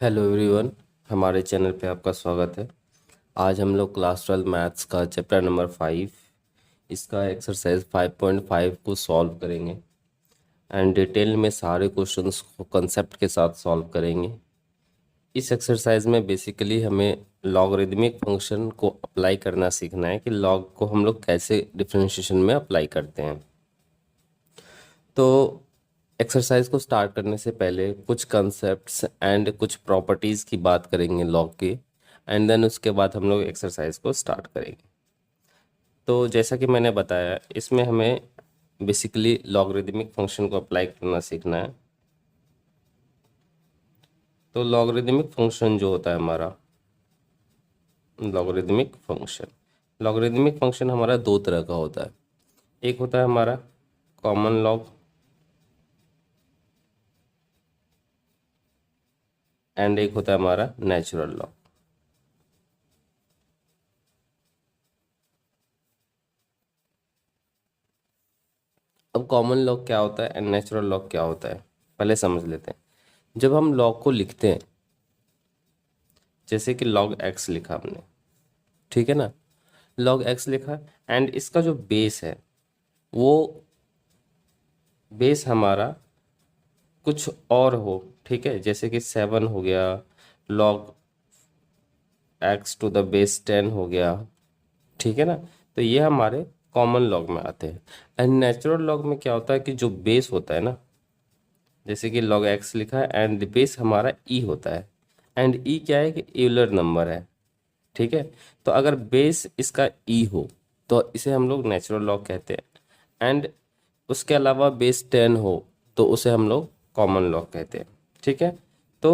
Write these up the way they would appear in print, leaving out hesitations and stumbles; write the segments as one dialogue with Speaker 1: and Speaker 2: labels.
Speaker 1: Hello everyone, हमारे channel पे आपका स्वागत है। आज हम लोग क्लास 12 मैथ्स का चैप्टर नंबर 5 इसका एक्सरसाइज 5.5 को सॉल्व करेंगे एंड डिटेल में सारे क्वेश्चंस को कंसेप्ट के साथ सॉल्व करेंगे। इस एक्सरसाइज में बेसिकली हमें लॉगरिदमिक फंक्शन को अप्लाई करना सीखना है कि लॉग को हम लोग कैसे डिफरेंशिएशन में अप्लाई करते हैं। तो एक्सरसाइज को स्टार्ट करने से पहले कुछ कंसेप्ट्स एंड कुछ प्रॉपर्टीज़ की बात करेंगे लॉग की, एंड देन उसके बाद हम लोग एक्सरसाइज को स्टार्ट करेंगे। तो जैसा कि मैंने बताया, इसमें हमें बेसिकली लॉगरिदमिक फंक्शन को अप्लाई करना सीखना है। तो लॉगरिदमिक फंक्शन जो होता है हमारा, लॉगरिदमिक फंक्शन हमारा दो तरह का होता है। एक होता है हमारा कॉमन लॉग एंड एक होता है हमारा नेचुरल लॉग। अब कॉमन लॉग क्या होता है एंड नेचुरल लॉग क्या होता है, पहले समझ लेते हैं। जब हम लॉग को लिखते हैं, जैसे कि लॉग एक्स लिखा हमने, ठीक है ना, लॉग एक्स लिखा एंड इसका जो बेस है वो बेस हमारा कुछ और हो, ठीक है, जैसे कि 7 हो गया, log x to the base 10 हो गया, ठीक है ना। तो ये हमारे कॉमन लॉग में आते हैं। एंड नेचुरल लॉग में क्या होता है कि जो बेस होता है ना, जैसे कि log x लिखा है एंड बेस हमारा e होता है, एंड e क्या है कि यूलर नंबर है, ठीक है। तो अगर बेस इसका e हो तो इसे हम लोग नेचुरल लॉग कहते हैं, एंड उसके अलावा बेस 10 हो तो उसे हम लोग कॉमन लॉग कहते हैं, ठीक है। तो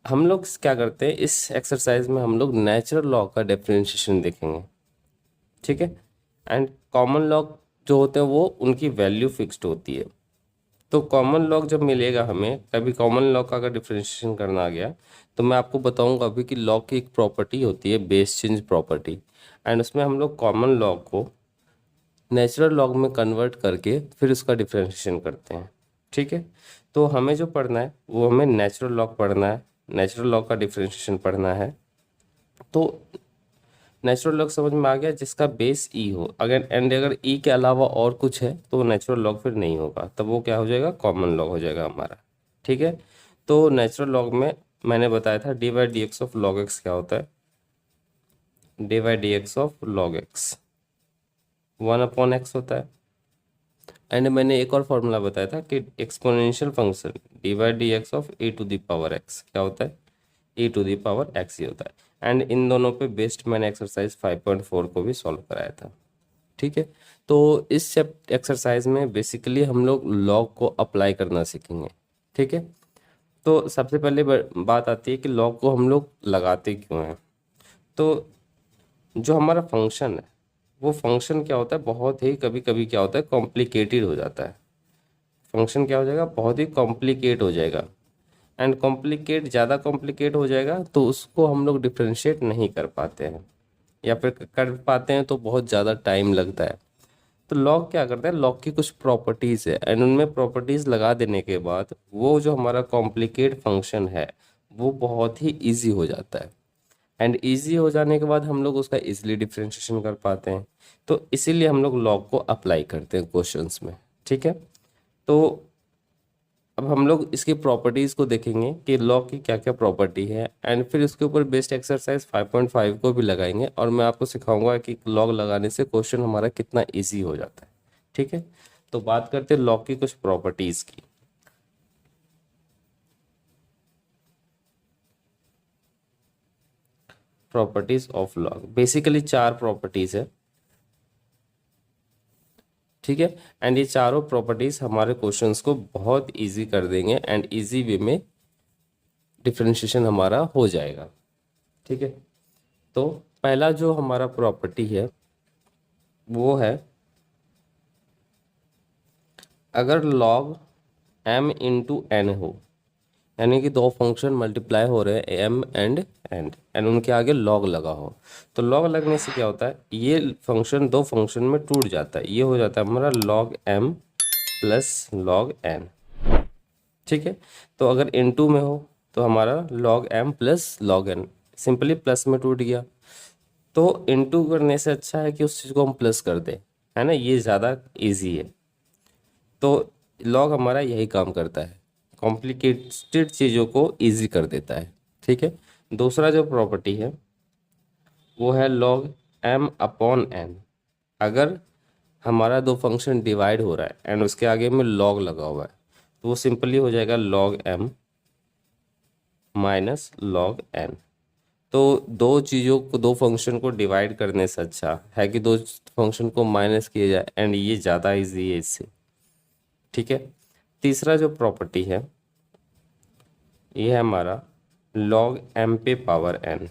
Speaker 1: हम लोग क्या करते हैं, इस एक्सरसाइज में हम लोग नेचुरल लॉग का डिफरेंशिएशन देखेंगे, ठीक है। एंड कॉमन लॉग जो होते हैं वो उनकी वैल्यू फिक्स्ड होती है। तो कॉमन लॉग जब मिलेगा हमें, कभी कॉमन लॉग का अगर डिफरेंशिएशन करना आ गया तो मैं आपको बताऊंगा अभी कि लॉग की एक प्रॉपर्टी होती है बेस चेंज प्रॉपर्टी, एंड उसमें हम लोग कॉमन लॉग को नेचुरल लॉग में कन्वर्ट करके फिर उसका डिफरेंशिएशन करते हैं, ठीक है। तो हमें जो पढ़ना है वो हमें नेचुरल लॉग पढ़ना है, नेचुरल लॉग का डिफरेंशिएशन पढ़ना है। तो नेचुरल लॉग समझ में आ गया जिसका बेस ई हो, अगर एंड अगर ई के अलावा और कुछ है तो नेचुरल लॉग फिर नहीं होगा, तब वो क्या हो जाएगा, कॉमन लॉग हो जाएगा हमारा, ठीक है। तो नेचुरल लॉग में मैंने बताया था D by d x of log x क्या होता है, D by d x of log x 1/x होता है। एंड मैंने एक और फॉर्मूला बताया था कि exponential function d by d x of a to the power x क्या होता है, e to the power x ही होता है। एंड इन दोनों पे बेस्ड मैंने एक्सरसाइज 5.4 को भी सॉल्व कराया था, ठीक है। तो इस एक्सरसाइज में बेसिकली हम लोग लॉग को अप्लाई करना सीखेंगे, ठीक है। तो सबसे पहले बात आती है कि लॉग को हम लोग लगाते क्यों हैं। तो जो हमारा फंक्शन है वो फंक्शन क्या होता है, बहुत ही कभी कभी क्या होता है कॉम्प्लिकेटेड हो जाता है। फंक्शन क्या हो जाएगा, बहुत ही कॉम्प्लिकेट हो जाएगा, एंड कॉम्प्लिकेट ज़्यादा कॉम्प्लिकेट हो जाएगा तो उसको हम लोग डिफ्रेंशिएट नहीं कर पाते हैं, या फिर कर पाते हैं तो बहुत ज़्यादा टाइम लगता है। तो लॉग क्या करता है, लॉग की कुछ प्रॉपर्टीज़ है एंड उनमें प्रॉपर्टीज़ लगा देने के बाद वो जो हमारा कॉम्प्लिकेट फंक्शन है वो बहुत ही ईजी हो जाता है, एंड ईजी हो जाने के बाद हम लोग उसका ईजिली डिफ्रेंशिएशन कर पाते हैं। तो इसीलिए हम लोग लॉग को अप्लाई करते हैं क्वेश्चंस में, ठीक है। तो अब हम लोग इसकी प्रॉपर्टीज़ को देखेंगे कि लॉग की क्या क्या प्रॉपर्टी है, एंड फिर उसके ऊपर बेस्ड एक्सरसाइज 5.5 को भी लगाएंगे, और मैं आपको सिखाऊंगा कि लॉग लगाने से क्वेश्चन हमारा कितना इजी हो जाता है, ठीक है। तो बात करते हैं लॉग की कुछ प्रॉपर्टीज़ की। Properties of log basically 4 properties है, ठीक है। एंड ये चारों प्रॉपर्टीज़ हमारे क्वेश्चंस को बहुत इजी कर देंगे एंड इजी वे में डिफरेंशिएशन हमारा हो जाएगा, ठीक है। तो पहला जो हमारा प्रॉपर्टी है वो है, अगर log m इंटू एन हो, यानी कि दो फंक्शन मल्टीप्लाई हो रहे हैं m एंड उनके आगे log लगा हो, तो log लगने से क्या होता है, ये फंक्शन दो फंक्शन में टूट जाता है, ये हो जाता है हमारा log m plus log n, ठीक है। तो अगर इंटू में हो तो हमारा log m plus log n simply plus में टूट गया। तो इनटू करने से अच्छा है कि उस चीज़ को हम प्लस कर दें, है ना, ये ज़्यादा इजी है। तो log हमारा यही काम करता है, कॉम्प्लिकेटेड चीज़ों को इजी कर देता है। ठीक है, दूसरा जो प्रॉपर्टी है वो है log m अपॉन n। अगर हमारा दो फंक्शन डिवाइड हो रहा है एंड उसके आगे में log लगा हुआ है तो वो सिंपली हो जाएगा log m minus log n। तो दो चीज़ों को, दो फंक्शन को डिवाइड करने से अच्छा है कि दो फंक्शन को माइनस किया जाए, एंड ये ज़्यादा इजी है इससे। ठीक है, तीसरा जो प्रॉपर्टी है ये है हमारा log m पे पावर n।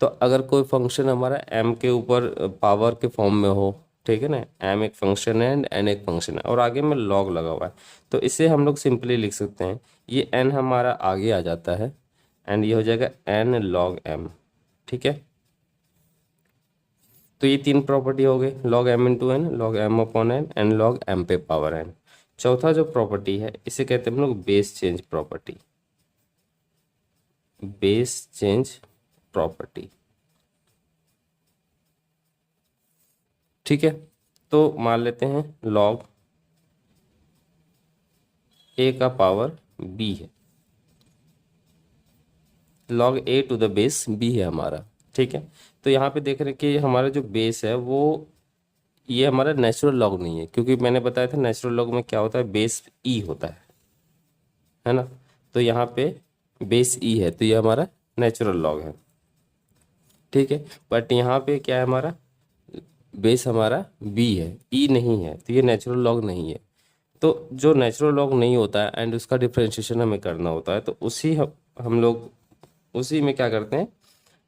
Speaker 1: तो अगर कोई फंक्शन हमारा m के ऊपर पावर के फॉर्म में हो, ठीक है ना, m एक फंक्शन है एंड n एक फंक्शन है और आगे में log लगा हुआ है, तो इसे हम लोग सिंपली लिख सकते हैं, ये n हमारा आगे आ जाता है एंड ये हो जाएगा n log m। ठीक है, तो ये तीन प्रॉपर्टी हो गई, log m into n, log m upon n and log m पे पावर n। चौथा जो प्रॉपर्टी है इसे कहते हैं हम लोग base change property. Base change property, ठीक है। तो मान लेते हैं log a का पावर b है, log a to the base b है हमारा। ठीक है, तो यहाँ पे देख रहे हैं कि हमारा जो बेस है वो ये हमारा नेचुरल लॉग नहीं है, क्योंकि मैंने बताया था नेचुरल लॉग में क्या होता है, बेस ई होता है ना। तो यहाँ पे बेस ई है तो ये हमारा नेचुरल लॉग है। ठीक है, बट यहाँ पे क्या है, हमारा बेस हमारा बी है, ई नहीं है, तो ये नेचुरल लॉग नहीं है। तो जो नेचुरल लॉग नहीं होता है एंड उसका डिफ्रेंशिएशन हमें करना होता है, तो हम लोग उसी में क्या करते हैं,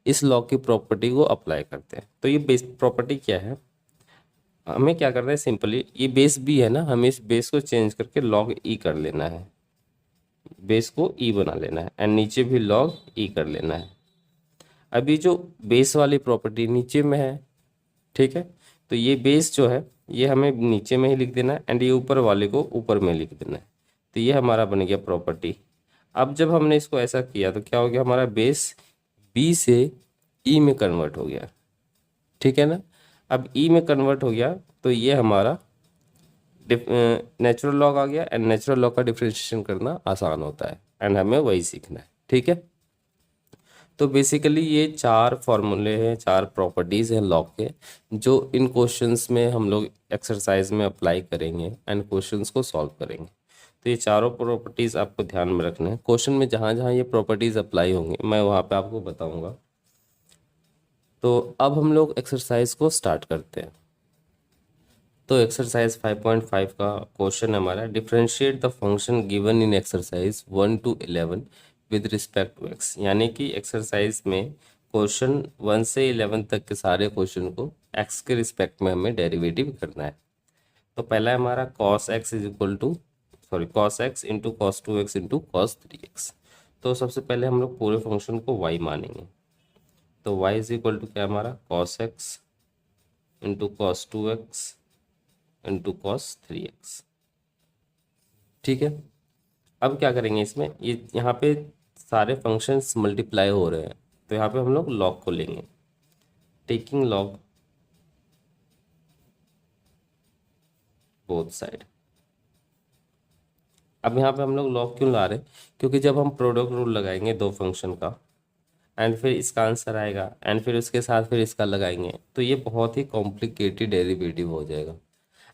Speaker 1: इस लॉग की प्रॉपर्टी को अप्लाई करते हैं। तो ये बेस प्रॉपर्टी क्या है, हमें क्या करना है, सिंपली ये बेस बी है ना, हमें इस बेस को चेंज करके log ई कर लेना है, बेस को ई बना लेना है एंड नीचे भी log ई कर लेना है। अभी जो बेस वाली प्रॉपर्टी नीचे में है, ठीक है, तो ये बेस जो है ये हमें नीचे में ही लिख देना है एंड ये ऊपर वाले को ऊपर में लिख देना है। तो ये हमारा बन गया प्रॉपर्टी। अब जब हमने इसको ऐसा किया तो क्या हो गया, हमारा बेस बी से ई में कन्वर्ट हो गया। ठीक है ना, अब ई में कन्वर्ट हो गया तो ये हमारा नेचुरल लॉग आ गया एंड नेचुरल लॉग का डिफरेंशिएशन करना आसान होता है एंड हमें वही सीखना है। ठीक है, तो बेसिकली ये चार फॉर्मूले हैं, चार प्रॉपर्टीज़ हैं लॉग के, जो इन क्वेश्चंस में हम लोग एक्सरसाइज में अप्लाई करेंगे एंड क्वेश्चंस को सॉल्व करेंगे। तो ये चारों प्रॉपर्टीज़ आपको ध्यान में रखना है, क्वेश्चन में जहाँ जहाँ ये प्रॉपर्टीज़ अप्लाई होंगी मैं वहाँ पे आपको बताऊँगा। तो अब हम लोग एक्सरसाइज को स्टार्ट करते हैं। तो एक्सरसाइज 5.5 का क्वेश्चन हमारा, differentiate the function given in exercise 1 to 11 with respect to x. यानी कि एक्सरसाइज में क्वेश्चन 1 से 11 तक के सारे क्वेश्चन को एक्स के रिस्पेक्ट में हमें डेरिवेटिव करना है। तो पहला है हमारा cos x is equal to cos x into cos 2x into cos 3x। तो सबसे पहले हम लोग पूरे फंक्शन को y मानेंगे। तो y इज इक्वल टू क्या हमारा cos x into cos 2x into cos 3x। ठीक है, अब क्या करेंगे, इसमें ये यहाँ पे सारे फंक्शंस मल्टीप्लाई हो रहे हैं तो यहाँ पे हम लोग लॉग को लेंगे, टेकिंग लॉग बोथ साइड। अब यहाँ पे हम लोग लॉग क्यों ला रहे हैं, क्योंकि जब हम प्रोडक्ट रूल लगाएंगे दो फंक्शन का एंड फिर इसका आंसर आएगा एंड फिर उसके साथ फिर इसका लगाएंगे तो ये बहुत ही कॉम्प्लिकेटेड डेरिवेटिव हो जाएगा।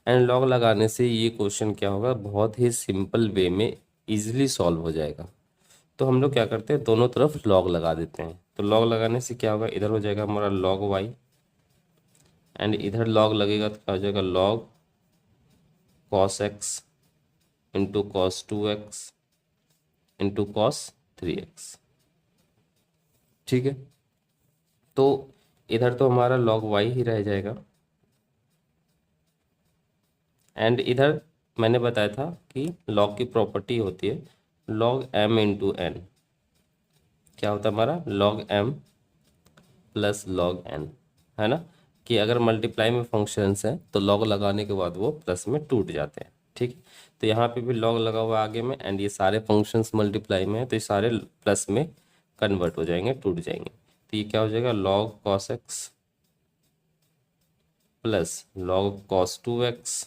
Speaker 1: एंड लॉग लगाने से ये क्वेश्चन क्या होगा, बहुत ही सिंपल वे में इजीली सॉल्व हो जाएगा। तो हम लोग क्या करते हैं, दोनों तरफ लॉग लगा देते हैं। तो लॉग लगाने से क्या होगा, इधर हो जाएगा हमारा log y एंड इधर लॉग लगेगा तो क्या हो जाएगा log cos x into cos 2x into cos 3x। ठीक है, तो इधर तो हमारा log y ही रह जाएगा एंड इधर मैंने बताया था कि log की प्रॉपर्टी होती है log m इंटू n। क्या होता है हमारा log m plus log n, है ना, कि अगर मल्टीप्लाई में फंक्शंस हैं तो log लगाने के बाद वो प्लस में टूट जाते हैं। ठीक है, तो यहाँ पे भी लॉग लगा हुआ है आगे में, एंड ये सारे फंक्शंस मल्टीप्लाई में है, तो ये सारे प्लस में कन्वर्ट हो जाएंगे, टूट जाएंगे। तो ये क्या हो जाएगा, log cos x plus log cos 2x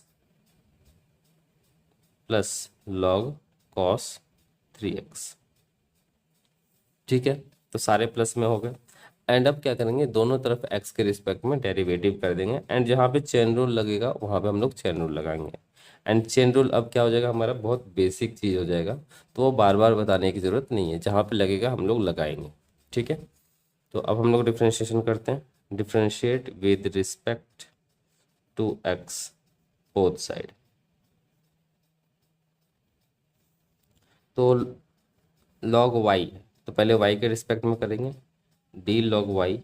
Speaker 1: plus log cos 3x। ठीक है, तो सारे प्लस में हो गए। एंड अब क्या करेंगे, दोनों तरफ x के रिस्पेक्ट में डेरिवेटिव कर देंगे, एंड जहाँ पे चेन रूल लगेगा वहाँ पे हम लोग चेन रूल लगाएंगे। एंड चेन रूल अब क्या हो जाएगा, हमारा बहुत बेसिक चीज़ हो जाएगा, तो वो बार बार बताने की ज़रूरत नहीं है, जहाँ पे लगेगा हम लोग लगाएंगे। ठीक है, तो अब हम लोग डिफ्रेंशिएशन करते हैं। Differentiate with respect to x both side. तो log y, तो पहले y के रिस्पेक्ट में करेंगे, d log y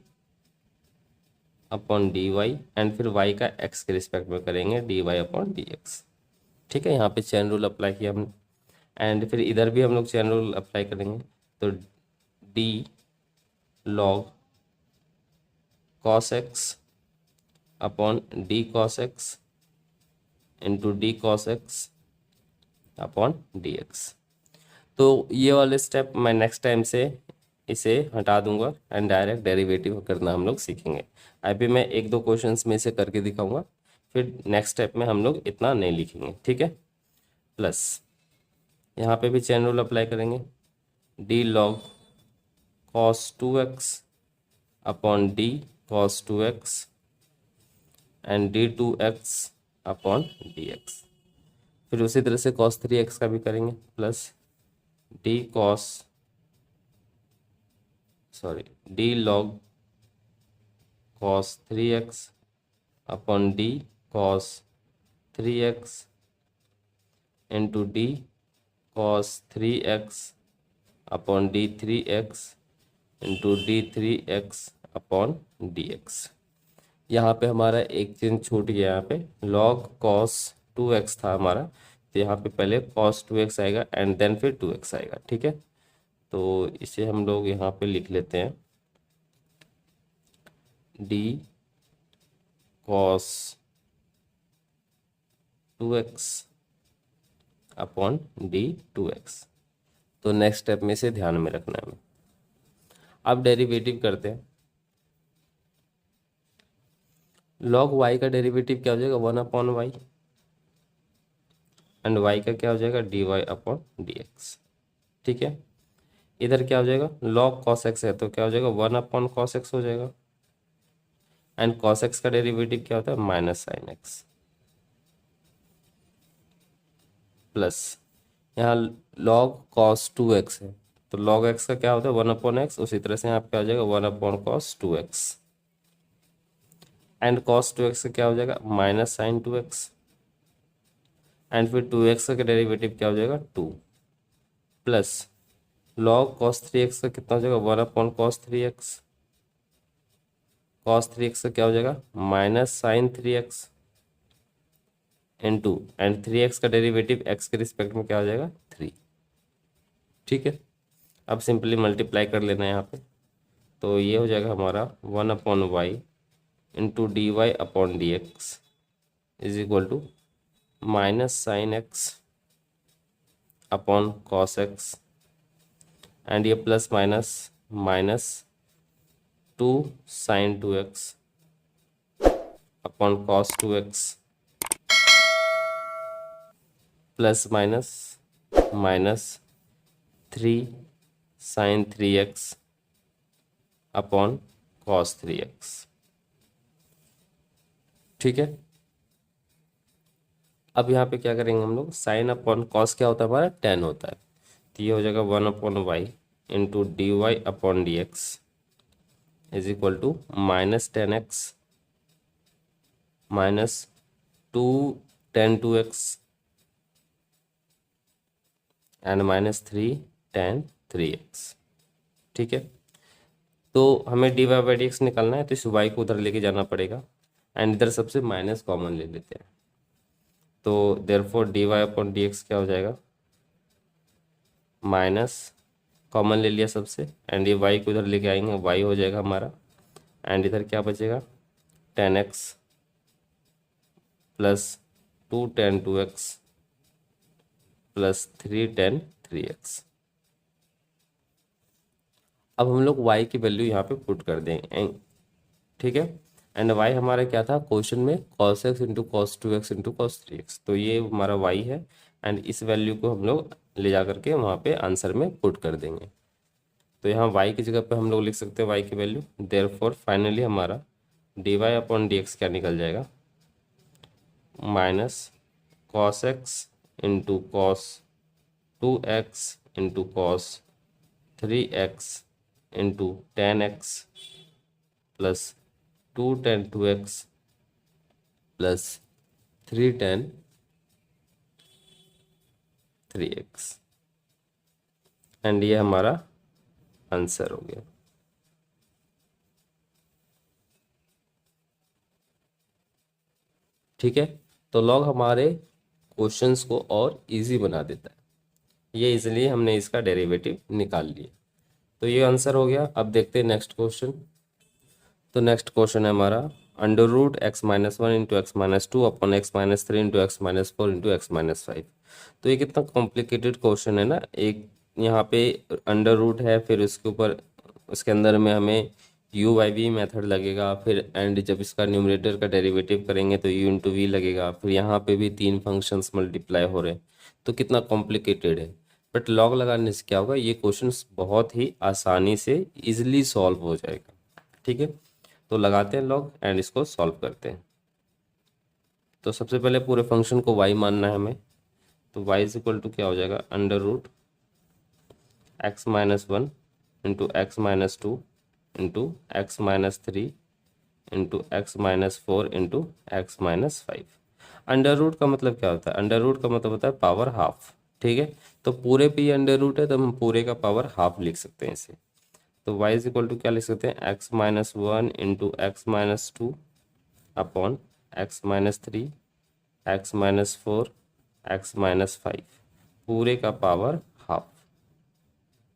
Speaker 1: upon d y, and फिर y का x के रिस्पेक्ट में करेंगे dy अपॉन डी एक्स। ठीक है, यहाँ पे चेन रूल अप्लाई किया हमने, एंड फिर इधर भी हम लोग चेन रूल अप्लाई करेंगे। तो d log cos x upon D cos x into D cos x upon d x. तो ये वाले स्टेप मैं नेक्स्ट टाइम से इसे हटा दूंगा, एंड डायरेक्ट डेरिवेटिव करना हम लोग सीखेंगे। अभी मैं एक दो क्वेश्चंस में से करके दिखाऊंगा, फिर नेक्स्ट स्टेप में हम लोग इतना नहीं लिखेंगे। ठीक है, प्लस यहाँ पे भी चेन रूल अप्लाई करेंगे, D log cos 2x upon D cos 2x and D 2x upon d x. फिर उसी तरह से cos 3x का भी करेंगे, plus D log cos 3x upon D cos 3x into D cos 3x upon D 3x into D 3x upon d x. यहाँ पे हमारा एक चीज छूट गया, यहाँ पे log cos 2x था हमारा, तो यहाँ पे पहले cos 2x आएगा एंड देन फिर 2x आएगा। ठीक है, तो इसे हम लोग यहाँ पे लिख लेते हैं, D cos 2x upon D 2x। तो नेक्स्ट स्टेप में इसे ध्यान में रखना है। अब डेरिवेटिव करते हैं। log y का डेरिवेटिव क्या हो जाएगा, 1 अपॉन वाई, एंड y का क्या हो जाएगा, d y upon d x. ठीक है, इधर क्या हो जाएगा, log cos x है तो क्या हो जाएगा, 1 अपॉन cos x हो जाएगा, एंड cos x का डेरिवेटिव क्या होता है, माइनस साइन x, प्लस यहाँ log cos 2x है, तो log x का क्या होता है, 1 अपॉन एक्स। उसी तरह से यहाँ पे क्या हो जाएगा, 1 upon cos 2x, and cos 2x का क्या हो जाएगा, माइनस साइन 2x, एंड फिर 2x का डेरिवेटिव क्या हो जाएगा, 2, प्लस log cos 3x का कितना हो जाएगा, 1 upon cos 3x, cos 3x का क्या हो जाएगा, minus sign 3x into, and 3x का डेरिवेटिव x के रिस्पेक्ट में क्या हो जाएगा, 3। ठीक है, अब सिंपली मल्टीप्लाई कर लेना है यहाँ पे, तो ये हो जाएगा हमारा 1 upon y into d y upon d x is equal to minus sine x upon cos x, and ये plus minus minus 2 sine 2x upon cos 2x plus minus minus 3 sine 3x upon cos 3x। ठीक है, अब यहाँ पे क्या करेंगे हम लोग, साइन अपॉन कॉस क्या होता है हमारा, टेन होता है, तो ये हो जाएगा 1 upon y into d y upon d x is equal to minus 10x minus 2 tan 2x and minus 3 tan 3x। ठीक है, तो हमें d y by d x निकालना है, तो इस y को उधर लेके जाना पड़ेगा, एंड इधर सबसे माइनस कॉमन ले लेते हैं, तो therefore d y upon d x क्या हो जाएगा, माइनस कॉमन ले लिया सबसे, एंड ये y को उधर लेके आएंगे, y हो जाएगा हमारा, एंड इधर क्या बचेगा, 10x plus 2 tan 2x plus 3 tan 3x। अब हम लोग y की वैल्यू यहाँ पे पुट कर देंगे, ठीक है। एंड y हमारा क्या था क्वेश्चन में, cos x into cos 2x into cos 3x, तो ये हमारा y है। एंड इस वैल्यू को हम लोग ले जा करके वहाँ पे आंसर में पुट कर देंगे। तो यहाँ y की जगह पे हम लोग लिख सकते हैं y की वैल्यू। देयरफॉर फाइनली हमारा dy अपॉन dx क्या निकल जाएगा, minus cos x into cos 2x into cos 3x into ten x plus 2 tan 2x plus 3 tan 3x। And ये हमारा आंसर हो गया। ठीक है, तो लॉग हमारे क्वेश्चंस को और इजी बना देता है, ये इसलिए हमने इसका डेरिवेटिव निकाल लिया। तो ये आंसर हो गया। अब देखते हैं नेक्स्ट क्वेश्चन। तो नेक्स्ट क्वेश्चन है हमारा under root x minus one into x minus two upon x minus three into x minus four into x minus five. तो ये कितना कॉम्प्लिकेटेड क्वेश्चन है ना। एक यहाँ पे अंडर रूट है, फिर उसके ऊपर उसके अंदर में हमें यू बाई वी मेथड लगेगा, फिर एंड जब इसका न्यूमरेटर का डेरिवेटिव करेंगे तो यू इंटू वी लगेगा, फिर यहाँ पे भी तीन फंक्शंस मल्टीप्लाई हो रहे हैं। तो कितना कॉम्प्लिकेटेड है। बट लॉग लगाने से क्या होगा, ये क्वेश्चन बहुत ही आसानी से इजिली सॉल्व हो जाएगा। ठीक है, तो लगाते हैं लॉग एंड इसको सॉल्व करते हैं। तो सबसे पहले पूरे फंक्शन को y मानना है हमें। तो y इज इक्वल टू क्या हो जाएगा, under root x minus one into x minus two into x minus three into x minus four into x minus five. Under root का मतलब क्या होता है, अंडर रूट का मतलब होता है पावर हाफ। ठीक है, तो पूरे पे ही अंडर रूट है तो हम पूरे का पावर हाफ लिख सकते हैं इसे। तो y इज इक्वल टू क्या लिख सकते हैं, x minus one into x minus two upon x minus three x minus four x minus five, पूरे का पावर हाफ।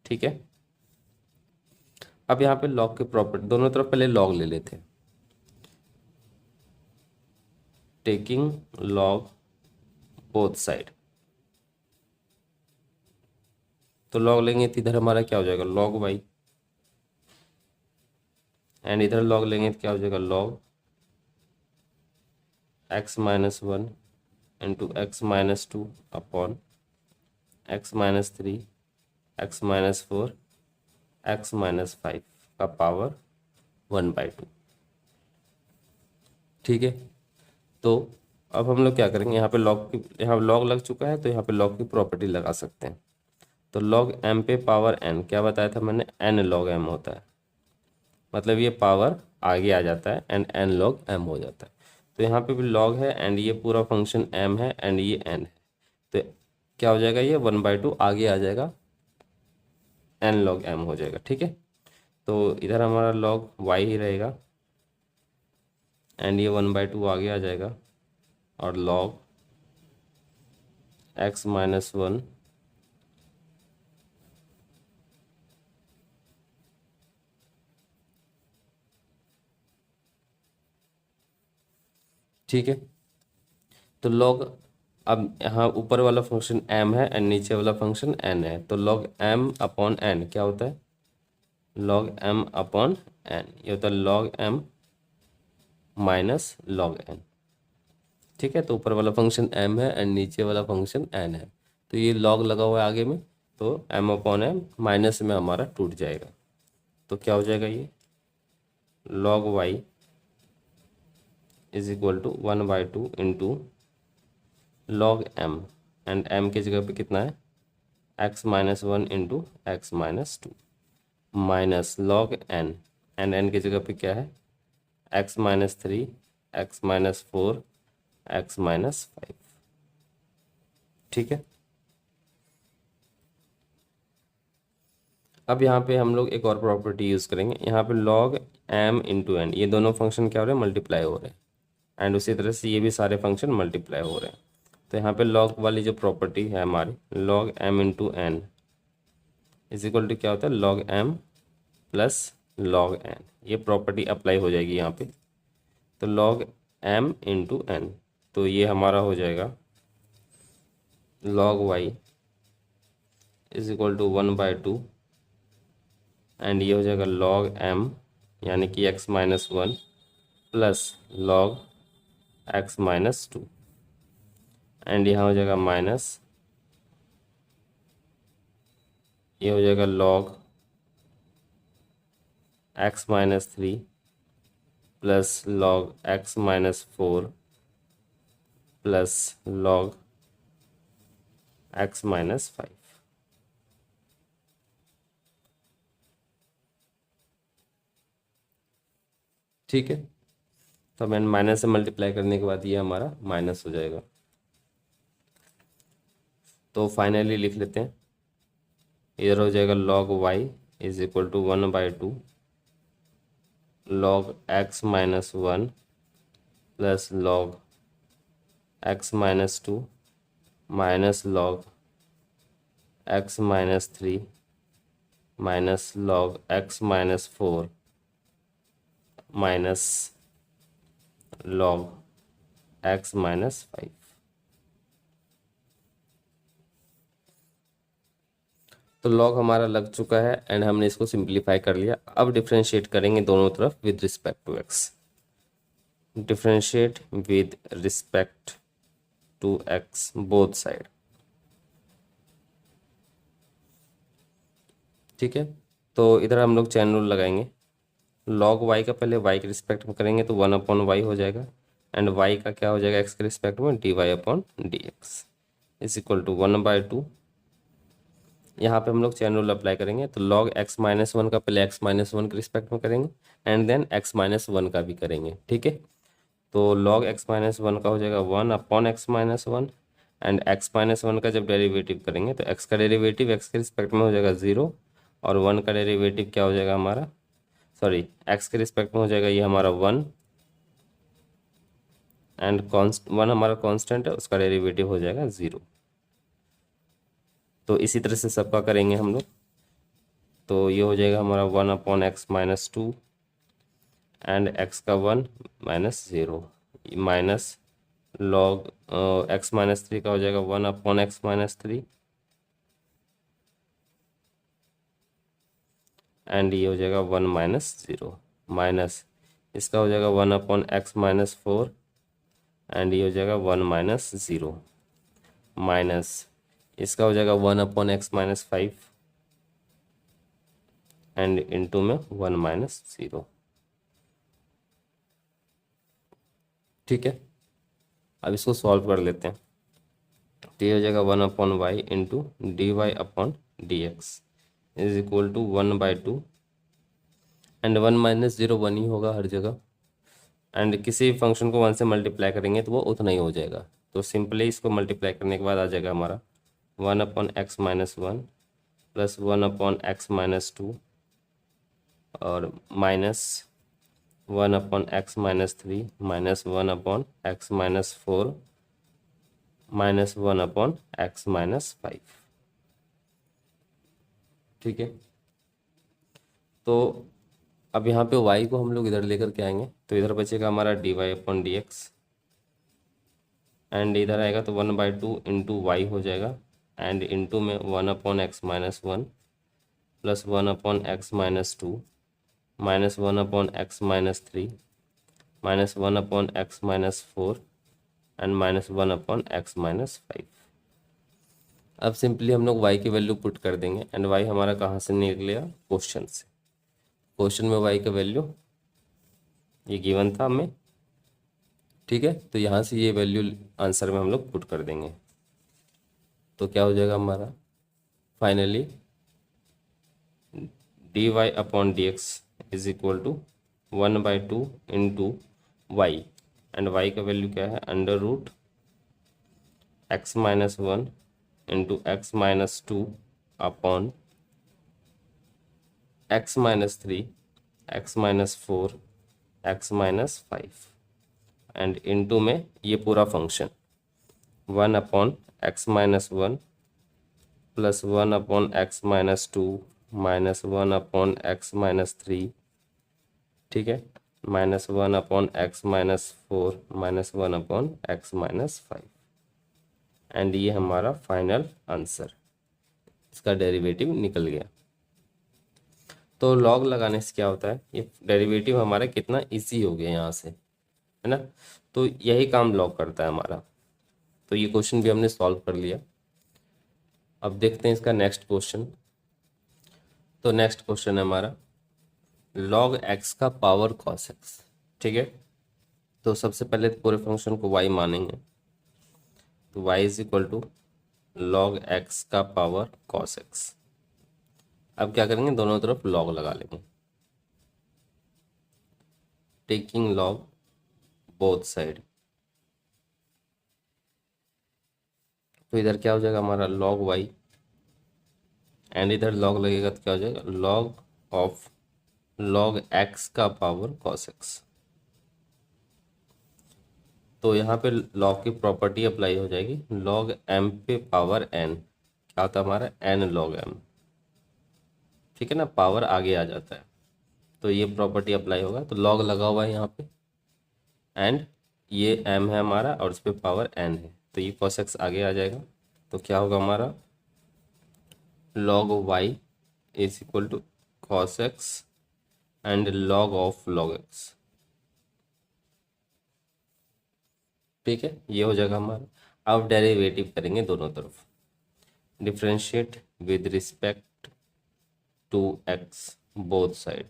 Speaker 1: ठीक है, अब यहाँ पे लॉग के प्रॉपर्टी दोनों तरफ पहले लॉग ले लेते हैं। टेकिंग लॉग बोथ साइड, तो लॉग लेंगे तो इधर हमारा क्या हो जाएगा, लॉग वाई, एंड इधर लॉग लेंगे तो क्या हो जाएगा, log x minus one into x minus two upon x minus three x minus four x minus five का पावर 1/2। ठीक है, तो अब हम लोग क्या करेंगे, यहाँ पे लॉग की, यहाँ लॉग लग चुका है तो यहाँ पे लॉग की प्रॉपर्टी लगा सकते हैं। तो लॉग एम पे पावर एन, क्या बताया था मैंने, एन लॉग एम होता है, मतलब ये पावर आगे आ जाता है एंड एन लॉग एम हो जाता है। तो यहाँ पे भी लॉग है एंड ये पूरा फंक्शन एम है एंड ये एन है, तो क्या हो जाएगा, ये 1/2 आगे आ जाएगा, एन लॉग एम हो जाएगा। ठीक है, तो इधर हमारा लॉग वाई ही रहेगा एंड ये 1/2 आगे आ जाएगा, और लॉग एक्स माइनस वन ठीक है, तो लॉग, अब यहाँ ऊपर वाला फंक्शन m है एंड नीचे वाला फंक्शन n है, तो लॉग m अपॉन n क्या होता है, लॉग m अपॉन n, ये होता है log m minus log n। ठीक है, तो ऊपर वाला फंक्शन m है एंड नीचे वाला फंक्शन n है, तो ये लॉग लगा हुआ है आगे में, तो m अपॉन m माइनस में हमारा टूट जाएगा, तो क्या हो जाएगा, ये log y is equal to 1/2 into log m, and m की जगह पे कितना है, x minus one into x minus two minus log n, and n की जगह पे क्या है, x minus three x minus four x minus five. ठीक है, अब यहाँ पे हम लोग एक और प्रॉपर्टी यूज़ करेंगे, यहाँ पे लॉग m इंटू एन, ये दोनों फंक्शन क्या हो रहे हैं, मल्टीप्लाई हो रहे हैं, एंड उसी तरह से ये भी सारे फंक्शन मल्टीप्लाई हो रहे हैं। तो यहाँ पे लॉग वाली जो प्रॉपर्टी है हमारी, log m into n is equal to क्या होता है, log m plus log n, ये प्रॉपर्टी अप्लाई हो जाएगी यहाँ पे। तो लॉग m इंटू एन, तो ये हमारा हो जाएगा log y is equal to 1/2 and ये हो जाएगा log m यानी कि x minus 1 plus log x minus 2 and यहाँ हो जाएगा माइनस, ये हो जाएगा log x minus 3 plus log x minus 4 plus log x minus 5। ठीक है, तो मैंने माइनस से मल्टीप्लाई करने के बाद ये हमारा माइनस हो जाएगा। तो फाइनली लिख लेते हैं, इधर हो जाएगा log y is equal to 1/2 log x minus 1 plus log x minus 2 minus log x minus 3 minus log x minus 4 minus log x minus 5। तो log हमारा लग चुका है एंड हमने इसको सिंप्लीफाई कर लिया। अब डिफ्रेंशिएट करेंगे दोनों तरफ with respect to x। Differentiate with respect to x both side. ठीक है, तो इधर हम लोग चैन रूल लगाएंगे। log y का पहले y के रिस्पेक्ट में करेंगे तो 1/y हो जाएगा एंड y का क्या हो जाएगा x के रिस्पेक्ट में dy/dx इज इक्वल टू 1/2। यहाँ पे हम लोग चैन रूल अप्लाई करेंगे तो log x माइनस 1 का पहले x माइनस 1 के रिस्पेक्ट में करेंगे एंड देन x माइनस 1 का भी करेंगे। ठीक है, तो log x माइनस 1 का हो जाएगा 1/x minus 1 and x minus 1 का जब डेरिवेटिव करेंगे तो x का डेरिवेटिव x के रिस्पेक्ट में हो जाएगा 0 और 1 का डेरिवेटिव क्या हो जाएगा हमारा, सॉरी x के रिस्पेक्ट में हो जाएगा ये हमारा 1 एंड 1 हमारा कांस्टेंट है, उसका डेरिवेटिव हो जाएगा 0। तो इसी तरह से सबका करेंगे हम लोग। तो ये हो जाएगा हमारा 1/x माइनस 2 एंड x का 1 minus 0 minus log x minus 3 का हो जाएगा 1/x माइनस 3 एंड ये हो जाएगा 1 माइनस 0 माइनस इसका हो जाएगा 1/x माइनस 4 एंड ये हो जाएगा 1 माइनस 0 माइनस इसका हो जाएगा 1/x माइनस 5 एंड इनटू में 1 माइनस 0। ठीक है, अब इसको सॉल्व कर लेते हैं। तो ये हो जाएगा 1/y into dy/dx is equal to 1/2 and 1 minus 0 1 ही होगा हर जगह एंड किसी भी फंक्शन को 1 से मल्टीप्लाई करेंगे तो वो उतना ही हो जाएगा। तो सिंपली इसको मल्टीप्लाई करने के बाद आ जाएगा हमारा 1/x minus 1 plus 1/x minus 2 और minus 1/x minus 3 minus 1/x minus 4 minus 1/x minus 5। ठीक है, तो अब यहाँ पे y को हम लोग इधर लेकर के आएंगे तो इधर बचेगा हमारा dy/dx एंड इधर आएगा तो 1/2 इंटू वाई हो जाएगा एंड इंटू में 1/x minus 1 plus 1/x minus 2 minus 1/x minus 3 minus 1/x minus 4 and minus 1/x minus 5। अब सिंपली हम लोग y की वैल्यू पुट कर देंगे एंड y हमारा कहाँ से निकलेगा, क्वेश्चन से। क्वेश्चन में y का वैल्यू ये गिवन था हमें। ठीक है, तो यहाँ से ये वैल्यू आंसर में हम लोग पुट कर देंगे तो क्या हो जाएगा हमारा finally dy/dx is equal to 1/2 into y and y का वैल्यू क्या है under root x minus 1 into x minus 2 upon x minus 3 x minus 4 x minus 5 and into में ये पूरा function 1/x minus 1 plus 1/x minus 2 minus 1/x minus 3, ठीक है, minus 1/x minus 4 minus 1/x minus 5 and ये हमारा final answer. इसका derivative निकल गया। तो लॉग लगाने से क्या होता है, ये डेरिवेटिव हमारा कितना इजी हो गया यहाँ से, है ना। तो यही काम लॉग करता है हमारा। तो ये क्वेश्चन भी हमने सॉल्व कर लिया। अब देखते हैं इसका नेक्स्ट क्वेश्चन। तो नेक्स्ट क्वेश्चन है हमारा log x का पावर cos x, ठीक है। तो सबसे पहले पूरे फंक्शन को y मानेंगे, तो y is equal to log x का पावर cos x। अब क्या करेंगे, दोनों तरफ log लगा लेंगे, टेकिंग log बोथ साइड। तो इधर क्या हो जाएगा हमारा log y, एंड इधर log लगेगा तो क्या हो जाएगा log ऑफ log x का पावर cos x। तो यहाँ पे log की प्रॉपर्टी अप्लाई हो जाएगी, log m पे पावर n, क्या होता है हमारा n log m, ठीक है ना, पावर आगे आ जाता है। तो ये प्रॉपर्टी अप्लाई होगा, तो log लगा हुआ है यहाँ पे, एंड ये m है हमारा और इस पे पावर n है, तो ये cos x आगे आ जाएगा। तो क्या होगा हमारा log y is equal to cos x and log of log x, ठीक है। ये हो जाएगा हमारा। अब डेरिवेटिव करेंगे दोनों तरफ, differentiate with respect to x both side.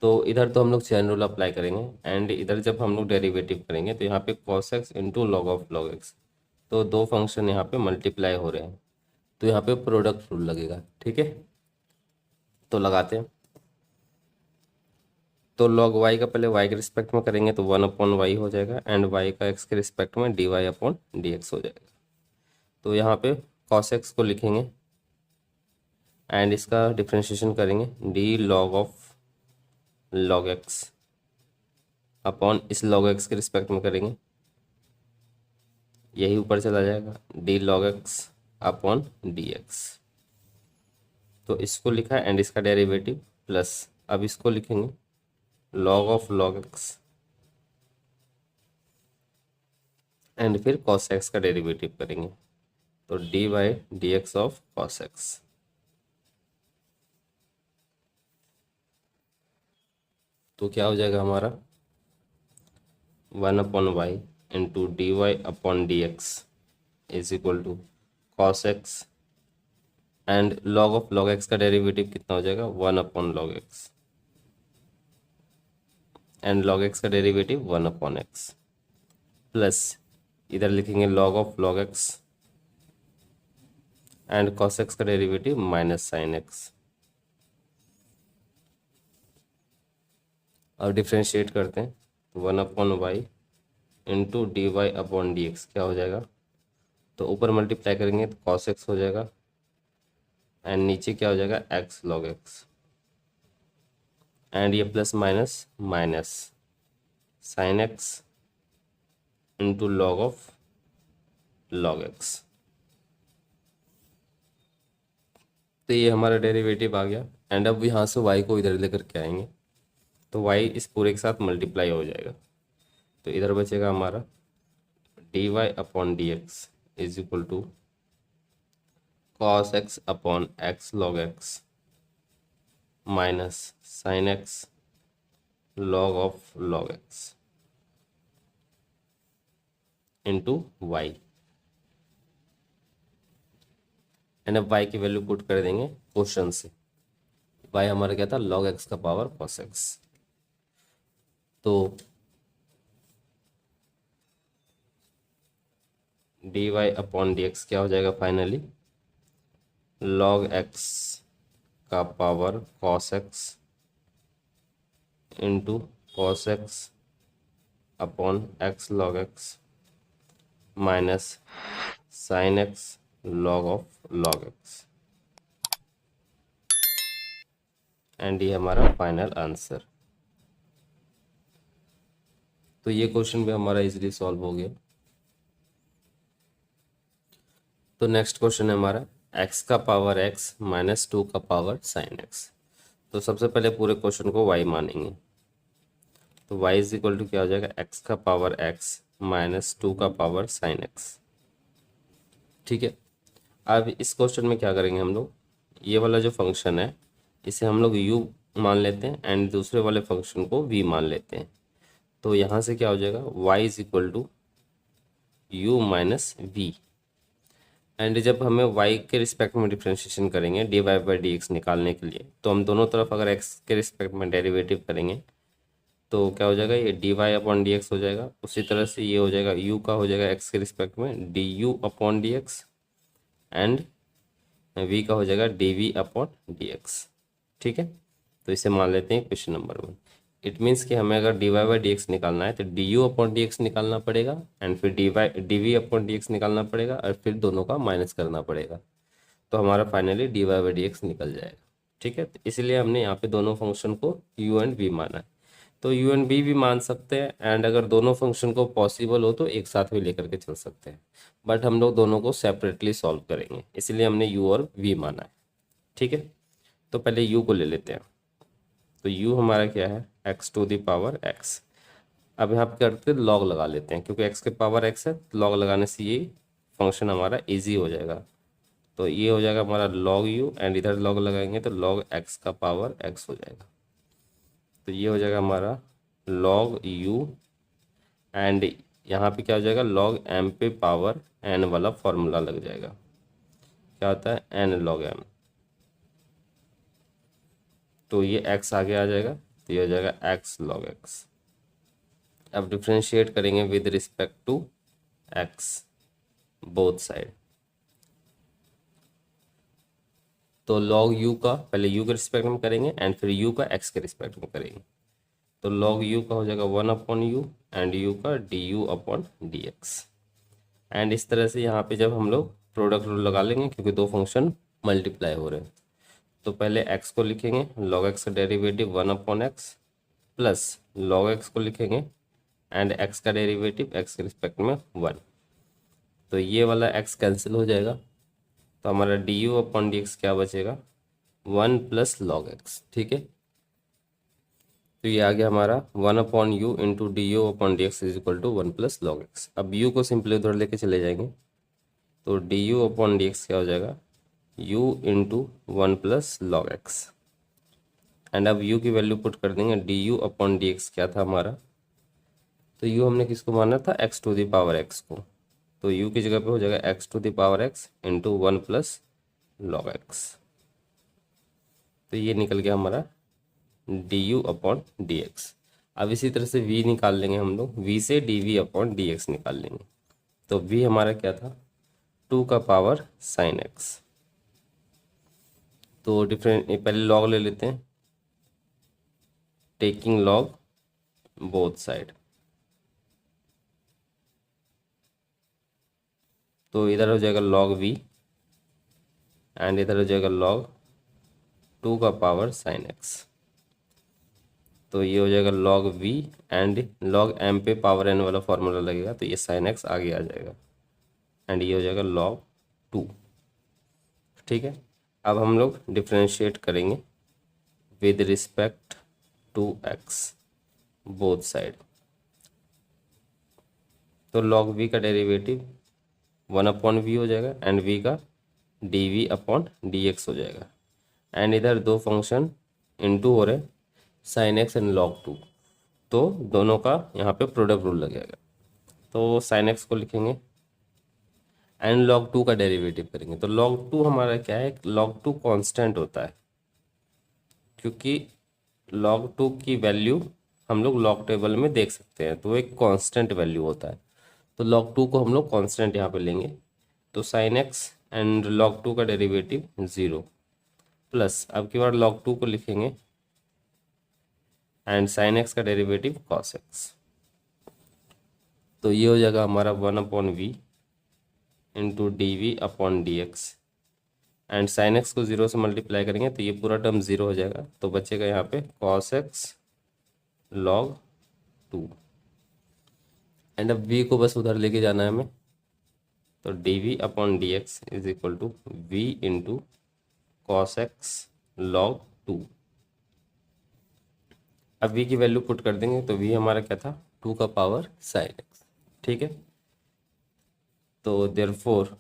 Speaker 1: तो इधर तो हम लोग चेन रूल अप्लाई करेंगे, एंड इधर जब हम लोग डेरिवेटिव करेंगे तो यहाँ पे cos x into log of log x, तो दो फंक्शन यहाँ पे मल्टीप्लाई हो रहे हैं, तो यहाँ पे प्रोडक्ट रूल लगेगा, ठीक है। तो लगाते हैं। तो log y का पहले y के रिस्पेक्ट में करेंगे तो 1/y हो जाएगा, एंड y का x के रिस्पेक्ट में dy/dx हो जाएगा। तो यहाँ पे cos x को लिखेंगे एंड इसका डिफ्रेंशिएशन करेंगे d log of log x upon इस log x के रिस्पेक्ट में करेंगे, यही ऊपर चला जाएगा d log x upon dx। तो इसको लिखा है एंड इसका डेरिवेटिव प्लस, अब इसको लिखेंगे log of log x and फिर cos x का डेरिवेटिव करेंगे, तो d/dx ऑफ cos x। तो क्या हो जाएगा हमारा 1/y into dy/dx is equal to cos x and log of log x का डेरिवेटिव कितना हो जाएगा 1/log x, and log x का डेरिवेटिव 1/x, प्लस इधर लिखेंगे log of log x and cos x का डेरिवेटिव माइनस sin x। अब differentiate करते हैं, 1/y इंटू dy/dx क्या हो जाएगा, तो ऊपर मल्टीप्लाई करेंगे तो cos x हो जाएगा, एंड नीचे क्या हो जाएगा x log x, एंड ये plus minus minus sin x into log of log x। तो ये हमारा डेरिवेटिव आ गया, एंड अब यहाँ से y को इधर लेकर के आएंगे तो y इस पूरे के साथ मल्टीप्लाई हो जाएगा, तो इधर बचेगा हमारा dy/dx is equal to cos x upon x log x minus sin x log of log x into y, and अब y की वैल्यू पुट कर देंगे क्वेश्चन से। y हमारा क्या था log x का पावर cos x, तो dy/dx क्या हो जाएगा फाइनली log x का power cos x into cos x upon x log x minus sin x log of log x, and ये हमारा फाइनल आंसर। तो ये क्वेश्चन भी हमारा इजीली सॉल्व हो गया। तो नेक्स्ट क्वेश्चन है हमारा x का पावर x माइनस 2 का पावर sin x। तो सबसे पहले पूरे क्वेश्चन को y मानेंगे, तो y इज इक्वल टू क्या हो जाएगा x का पावर x माइनस 2 का पावर sin x। ठीक है। अब इस क्वेश्चन में क्या करेंगे हम लोग, ये वाला जो फंक्शन है इसे हम लोग u मान लेते हैं एंड दूसरे वाले फंक्शन को v मान लेते हैं। तो यहाँ से क्या हो जाएगा, y is equal to u minus v. And जब हमें y के रिस्पेक्ट में डिफ्रेंशिएशन करेंगे dy बाई डी एक्स निकालने के लिए, तो हम दोनों तरफ अगर x के रिस्पेक्ट में डेरिवेटिव करेंगे तो क्या हो जाएगा, ये d y upon d x हो जाएगा। उसी तरह से ये हो जाएगा u का हो जाएगा x के रिस्पेक्ट में d u upon d x and v का हो जाएगा d v upon d x. ठीक है, तो इसे मान लेते हैं क्वेश्चन नंबर 1। इट मीन्स कि हमें अगर d y by d x निकालना है तो d u upon d x निकालना पड़ेगा एंड फिर d v upon d x निकालना पड़ेगा और फिर दोनों का माइनस करना पड़ेगा। तो हमारा finally d y by d x निकल जाएगा। ठीक है, तो इसलिए हमने यहाँ पे दोनों फंक्शन को u एंड v माना है। तो u एंड v भी मान सकते हैं एंड अगर दोनों फंक्शन को पॉसिबल हो तो एक साथ भी लेकर के चल सकते हैं, बट हम लोग दोनों को सेपरेटली सॉल्व करेंगे, इसलिए हमने u और v माना है। ठीक है, तो पहले u को ले लेते हैं। तो u हमारा क्या है, x to the power x। अब यहाँ पे करते लॉग लगा लेते हैं, क्योंकि x के पावर x है, लॉग लगाने से ये फंक्शन हमारा इजी हो जाएगा। तो ये हो जाएगा हमारा log u एंड इधर लॉग लगाएंगे तो log x का पावर x हो जाएगा। तो ये हो जाएगा हमारा log u एंड यहाँ पे क्या हो जाएगा, log m पे पावर n वाला फॉर्मूला लग जाएगा। क्या होता है, n log m। तो ये x आगे आ जाएगा, तो ये हो जाएगा x log x। अब डिफ्रेंशिएट करेंगे with respect to x both side. तो log u का पहले u के रिस्पेक्ट में करेंगे एंड फिर u का x के रिस्पेक्ट में करेंगे। तो log u का हो जाएगा 1 अपॉन यू एंड u का D u upon d x. And इस तरह से यहाँ पे जब हम लोग प्रोडक्ट रूल लगा लेंगे, क्योंकि दो फंक्शन मल्टीप्लाई हो रहे हैं, तो पहले x को लिखेंगे log x का derivative 1 upon x plus log x को लिखेंगे एंड x का डेरिवेटिव x के रिस्पेक्ट में 1। तो ये वाला x कैंसिल हो जाएगा, तो हमारा d u upon d x क्या बचेगा, 1 प्लस लॉग एक्स। ठीक है, तो ये आ गया हमारा 1 upon u into d u upon d x is equal to 1 plus log x. अब u को सिंपली उधर लेके चले जाएंगे, तो d u upon d x क्या हो जाएगा, u into 1 plus log x. And अब u की वैल्यू पुट कर देंगे, d u upon d x क्या था हमारा, तो u हमने किसको माना था, x to the power x को। तो u की जगह पे हो जाएगा x to the power x into 1 plus log x. तो ये निकल गया हमारा d u upon d x. अब इसी तरह से v निकाल लेंगे हम लोग, v से d v upon d x निकाल लेंगे। तो v हमारा क्या था, 2 का पावर साइन x। तो डिफरेंट पहले लॉग ले लेते हैं, टेकिंग लॉग बोथ साइड। तो इधर हो जाएगा log v एंड इधर हो जाएगा log 2 का पावर साइन x। तो ये हो जाएगा log v and log m पे पावर n वाला फॉर्मूला लगेगा, तो ये साइन x आगे आ जाएगा एंड ये हो जाएगा log 2। ठीक है, अब हम लोग डिफ्रेंशिएट करेंगे with respect to x both side. तो log v का डेरिवेटिव 1 अपॉन वी हो जाएगा एंड v का d v upon d x हो जाएगा। एंड इधर दो फंक्शन इनटू हो रहे, साइन एक्स एंड log 2, तो दोनों का यहाँ पे प्रोडक्ट रूल लगेगा। तो साइन एक्स को लिखेंगे एंड log 2 का डेरिवेटिव करेंगे। तो log 2 हमारा क्या है, log 2 कांस्टेंट होता है, क्योंकि log 2 की वैल्यू हम लोग log टेबल में देख सकते हैं, तो एक कांस्टेंट वैल्यू होता है। तो log 2 को हम लोग कांस्टेंट यहाँ पे लेंगे। तो साइन एक्स एंड log 2 का डेरिवेटिव 0 प्लस अब की बार log 2 को लिखेंगे एंड साइन एक्स का डेरिवेटिव cos x। तो ये हो जाएगा हमारा 1 upon v into d v upon d x and sine x को 0 से मल्टीप्लाई करेंगे तो ये पूरा टर्म 0 हो जाएगा, तो बचेगा यहाँ पे cos x log 2। एंड अब v को बस उधर लेके जाना है हमें, तो d v upon d x is equal to v into cos x log 2। अब v की वैल्यू पुट कर देंगे, तो v हमारा क्या था, 2 का पावर साइन एक्स। ठीक है, तो therefore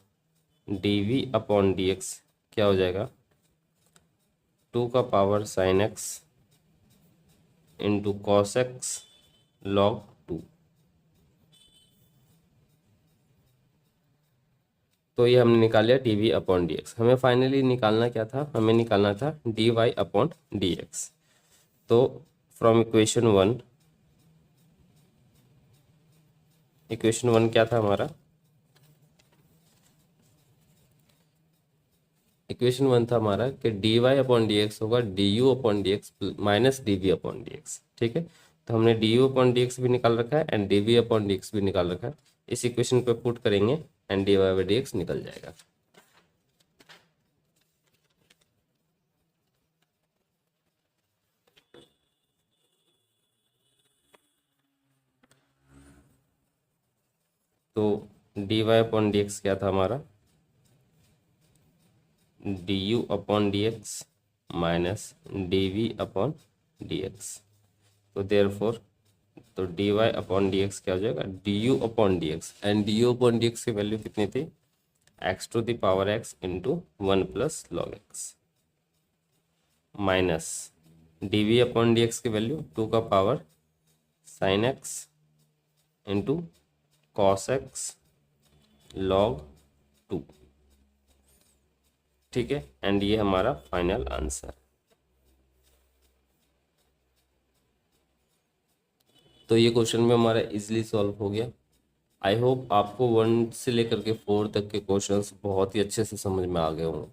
Speaker 1: d upon d x क्या हो जाएगा, 2 का power sine x into cos x log 2। तो ये हमने निकाल लिया d v upon d x. हमें फाइनली निकालना क्या था, हमें निकालना था d y upon d x. तो फ्रॉम इक्वेशन वन क्या था हमारा, इक्वेशन वन था हमारा कि d y upon d x होगा d u upon d x minus d v upon d x. ठीक है, तो हमने d u upon d x भी निकाल रखा है एंड d v upon d x भी निकाल रखा है। इस इक्वेशन पे पुट करेंगे and d y by d x निकल जाएगा। तो d y upon d x क्या था हमारा, d u upon d x minus d v upon d x. तो देयरफॉर तो d y upon d x क्या हो जाएगा, d u upon d x, and d u upon d x की value कितनी थी, x to the power x into 1 plus log x, minus d v upon d x की value 2 का power sine x into cos x log 2। ठीक है, and ये हमारा final answer. तो ये क्वेश्चन में हमारा इजीली सॉल्व हो गया। आई होप आपको 1 से लेकर के 4 तक के क्वेश्चंस बहुत ही अच्छे से समझ में आ गए होंगे।